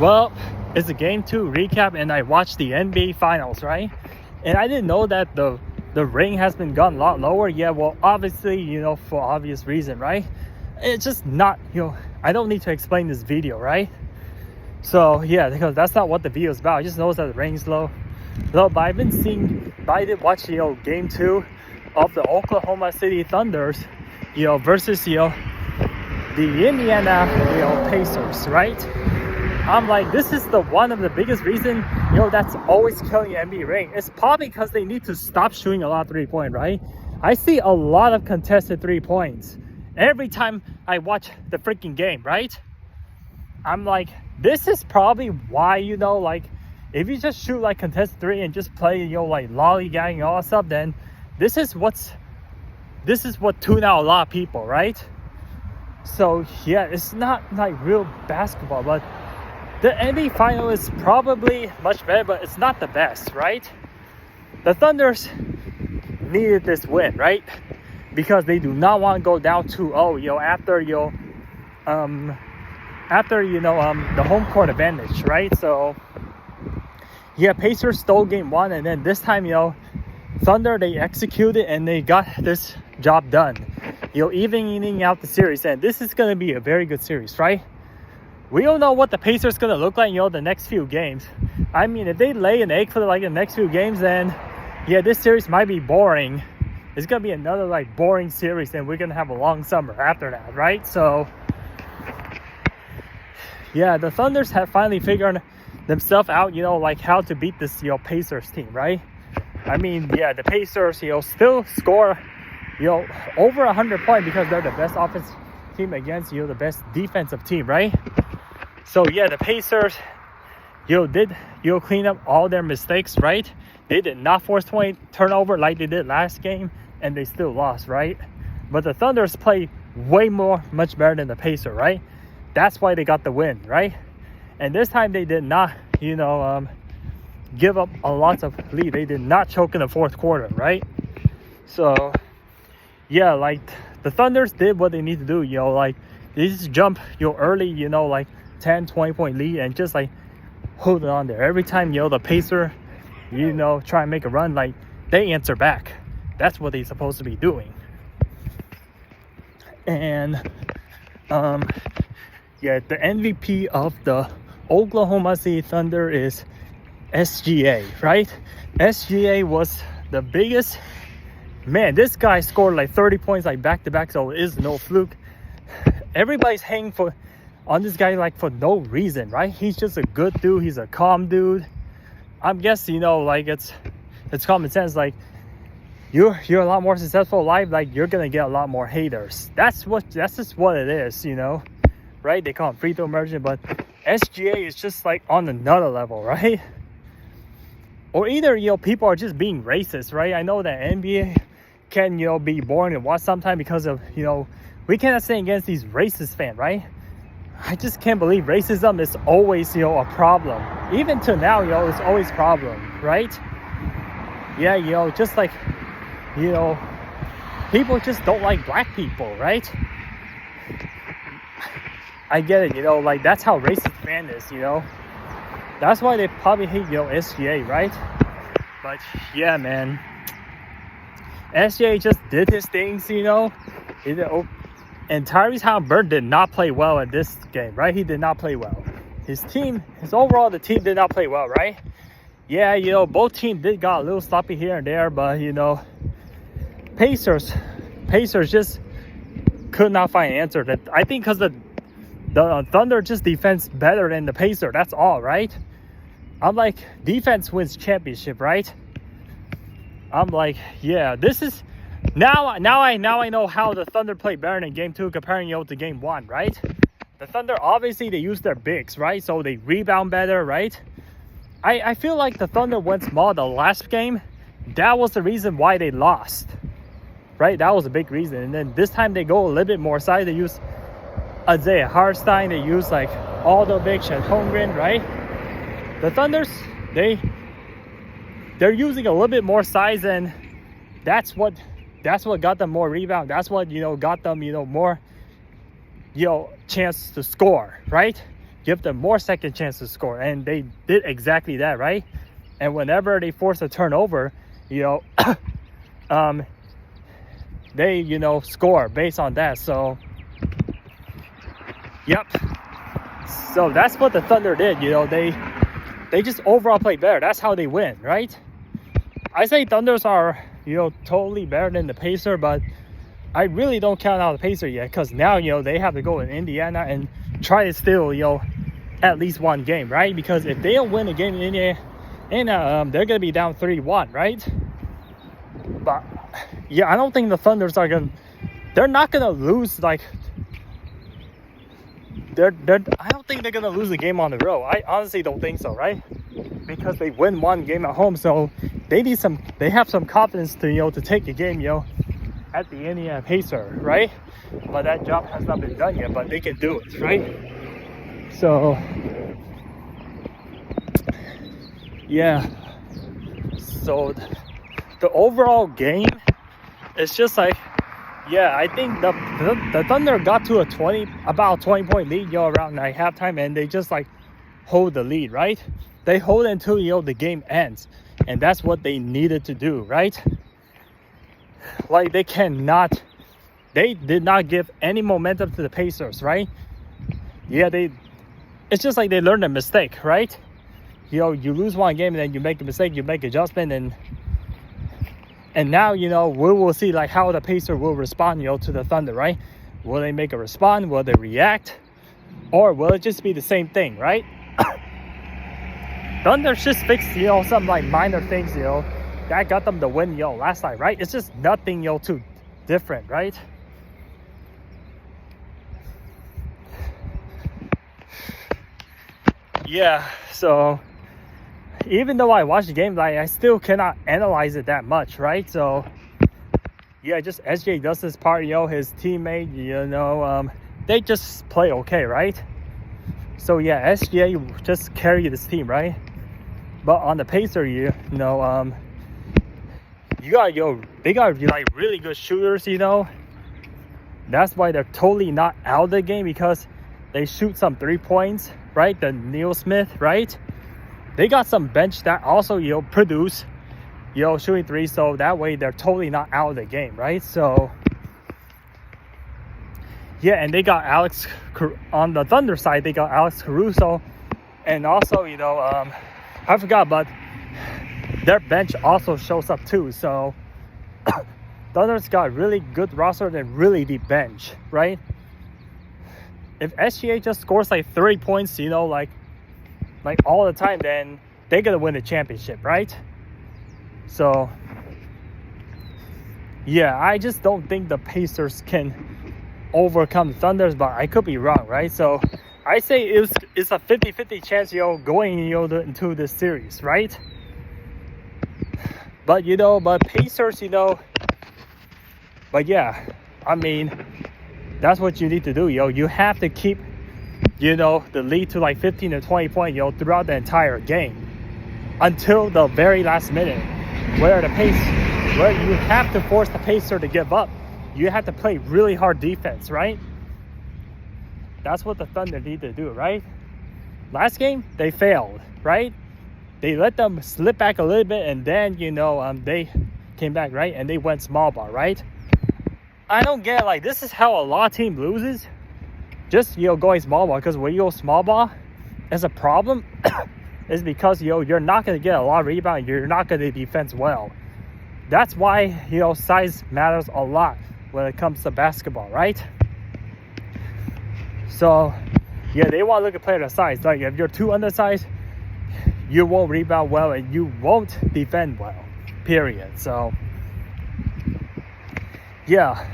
Well, it's a game 2 recap and I watched the NBA finals, right? And I didn't know that the ring has been gotten a lot lower. Yeah, well, obviously, for obvious reason, right? It's just not, I don't need to explain this video, right? So yeah, because that's not what the video is about. I just know that the ring's low. But I did watch, game 2 of the Oklahoma City Thunders, versus, the Indiana, Pacers, right? I'm like, this is one of the biggest reason, that's always killing the NBA ring. It's probably because they need to stop shooting a lot of 3-point, right? I see a lot of contested 3 points every time I watch the freaking game, right? I'm like, this is probably why, if you just shoot like contested 3 and just play, like lollygagging and all that stuff, then this is what tune out a lot of people, right? So yeah, it's not like real basketball, but the NBA final is probably much better, but it's not the best, right? The Thunders needed this win, right? Because they do not want to go down 2-0, after the home court advantage, right? So yeah, Pacers stole game 1, and then this time, Thunder, they executed and they got this job done, evening out the series. And this is going to be a very good series, right? We don't know what the Pacers going to look like, the next few games. I mean, if they lay an egg for the next few games, then yeah, this series might be boring. It's going to be another boring series, and we're going to have a long summer after that, right? So yeah, the Thunders have finally figured themselves out, how to beat this, Pacers team, right? I mean, yeah, the Pacers, still score, over 100 points because they're the best offensive team against, the best defensive team, right? So yeah, the Pacers, did, clean up all their mistakes, right? They did not force 20 turnover like they did last game, and they still lost, right? But the Thunders play much better than the Pacers, right? That's why they got the win, right? And this time they did not, give up a lot of lead. They did not choke in the fourth quarter, right? So yeah, the Thunders did what they need to do, they just jump early, 10-20 point lead and just hold it on there. Every time the Pacer try and make a run, they answer back. That's what they're supposed to be doing. And yeah, the MVP of the Oklahoma City Thunder is SGA, right? SGA was the biggest. Man, this guy scored 30 points back to back, so it is no fluke. Everybody's hanging on this guy for no reason, right? He's just a good dude. He's a calm dude. I'm guessing, it's common sense. You're a lot more successful in life, you're gonna get a lot more haters. That's just what it is, right? They call him free throw merchant, but SGA is just on another level, right? Or either people are just being racist, right? I know that NBA can be boring to watch sometimes because of we cannot stand against these racist fans, right? I just can't believe racism is always a problem. Even to now, it's always a problem, right? Yeah, just people just don't like black people, right? I get it, that's how racist fan is, That's why they probably hate, SGA, right? But yeah, man, SGA just did his things, and Tyrese Halliburton did not play well at this game, right? He did not play well. The team did not play well, right? Yeah, both teams did got a little sloppy here and there, but Pacers just could not find an answer. That I think because the Thunder just defense better than the Pacers. That's all, right? I'm like, defense wins championship, right? I'm like, yeah, this is now I know how the Thunder played better in game 2 comparing to game 1, right? The Thunder, obviously they use their bigs, right? So they rebound better, right? I feel like the Thunder went small the last game. That was the reason why they lost, right? That was a big reason. And then this time they go a little bit more size. They use Isaiah Hartenstein. They use Aldo Big, Chet Holmgren, right? The Thunders, they're using a little bit more size, and that's what got them more rebound. That's what got them more chance to score, right? give them more second chance to score, and they did exactly that, right? And whenever they force a turnover, they score based on that. So yep, so that's what the Thunder did. They just overall play better. That's how they win, right? I say Thunders are totally better than the Pacers, but I really don't count out the Pacers yet, because now they have to go in Indiana and try to steal at least one game, right? Because if they don't win a game in Indiana, they're gonna be down 3-1, right? But yeah, I don't think the Thunders they're not gonna lose. Like I don't think they're gonna lose a game on the road. I honestly don't think so, right? Because they win one game at home, so they have some confidence to take a game at the Indiana Pacers, right? But that job has not been done yet, but they can do it, right? So yeah, so the overall game, it's just like, yeah, I think the Thunder got to about 20-point lead around like halftime, and they just like hold the lead, right? They hold until the game ends, and that's what they needed to do, right? Like they did not give any momentum to the Pacers, right? Yeah, it's just like they learned a mistake, right? You lose one game and then you make a mistake, you make adjustment, and now we will see like how the Pacers will respond to the Thunder, right? Will they make a response? Will they react? Or will it just be the same thing, right? Thunder just fixed some like minor things that got them the win last night, right? It's just nothing too different, right? Yeah, so even though I watched the game, like I still cannot analyze it that much, right? So yeah, just SGA does his part, his teammate, they just play okay, right? So yeah, SGA just carried this team, right? But on the Pacers, they got like really good shooters, That's why they're totally not out of the game, because they shoot some 3 points, right? The Neil Smith, right? They got some bench that also produce shooting threes, so that way they're totally not out of the game, right? So yeah, and they got on the Thunder side, they got Alex Caruso, and also I forgot, but their bench also shows up too. So Thunder's got really good roster and really deep bench, right? If SGA just scores like 30 points, like all the time, then they're gonna win the championship, right? So yeah, I just don't think the Pacers can overcome the Thunders, but I could be wrong, right? So I say it's a 50-50 chance, going into this series, right? But but Pacers, but yeah, I mean, that's what you need to do, You have to keep, the lead to like 15 to 20 points, throughout the entire game until the very last minute, where you have to force the Pacer to give up. You have to play really hard defense, right? That's what the Thunder need to do, right? Last game, they failed, right? They let them slip back a little bit, and then, they came back, right? And they went small ball, right? I don't get, like, this is how a lot of team loses. Just, going small ball. Because when you go small ball, it's a problem. Is because, you're not going to get a lot of rebound. You're not going to defend well. That's why, size matters a lot when it comes to basketball, right? So, yeah, they want to look at player size. Like, if you're too undersized, you won't rebound well and you won't defend well, period. So, yeah.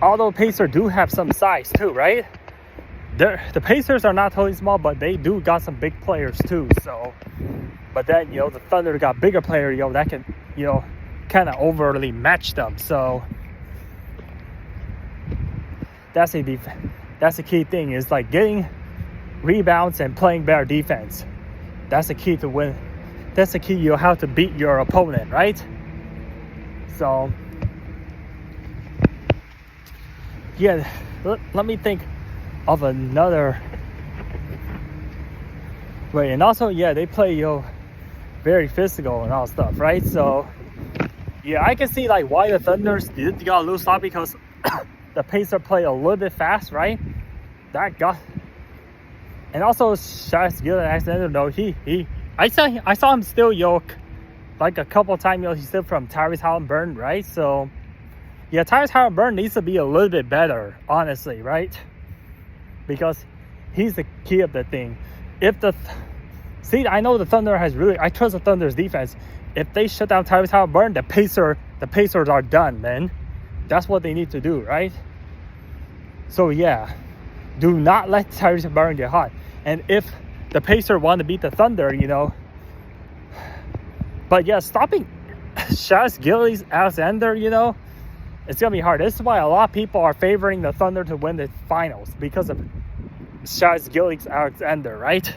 Although Pacers do have some size too, right? The Pacers are not totally small, but they do got some big players too. So, but then, the Thunder got bigger player, that can, kind of overly match them. So, that's the key thing, is like getting rebounds and playing better defense. That's the key to win. That's the key, how to beat your opponent, right? So, yeah, let me think of another Right, and also, yeah, they play, very physical and all stuff, right? So, yeah, I can see like why the Thunders did got a little stop, because the Pacers play a little bit fast, right? That got, and also Shai Gilgeous-Alexander, though, I saw him still, like a couple times, he's still from Tyrese Halliburton, right? So, yeah, Tyrese Halliburton needs to be a little bit better, honestly, right? Because he's the key of the thing. See, I know the Thunder I trust the Thunder's defense. If they shut down Tyrese Halliburton, the Pacers are done, man. That's what they need to do, right? So, yeah, do not let Tyrese Halliburton get hot. And if the Pacers want to beat the Thunder, but yeah, stopping Shai Gilgeous-Alexander, it's going to be hard. This is why a lot of people are favoring the Thunder to win the finals, because of Shai Gilgeous-Alexander, right?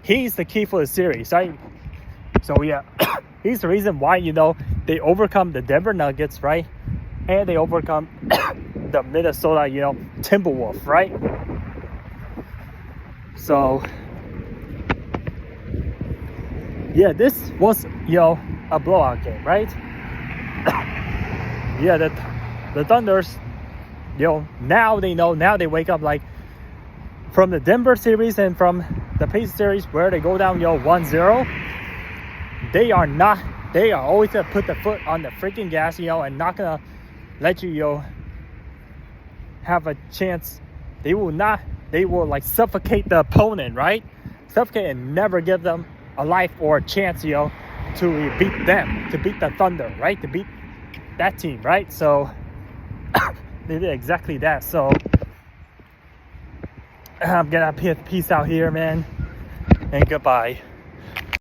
He's the key for the series, right? So, yeah, he's the reason why, they overcome the Denver Nuggets, right? And they overcome the Minnesota, Timberwolves, right? So, yeah, this was, a blowout game, right? Yeah, the Thunders, now they know, now they wake up, like, from the Denver series and from the Pacers series where they go down, 1-0. They are always going to put the foot on the freaking gas, and not going to let you, have a chance. They will like suffocate the opponent, right? Suffocate and never give them a life or a chance, to beat them, to beat the Thunder, right? To beat that team, right? So they did exactly that. So I'm gonna peace out here, man, and goodbye.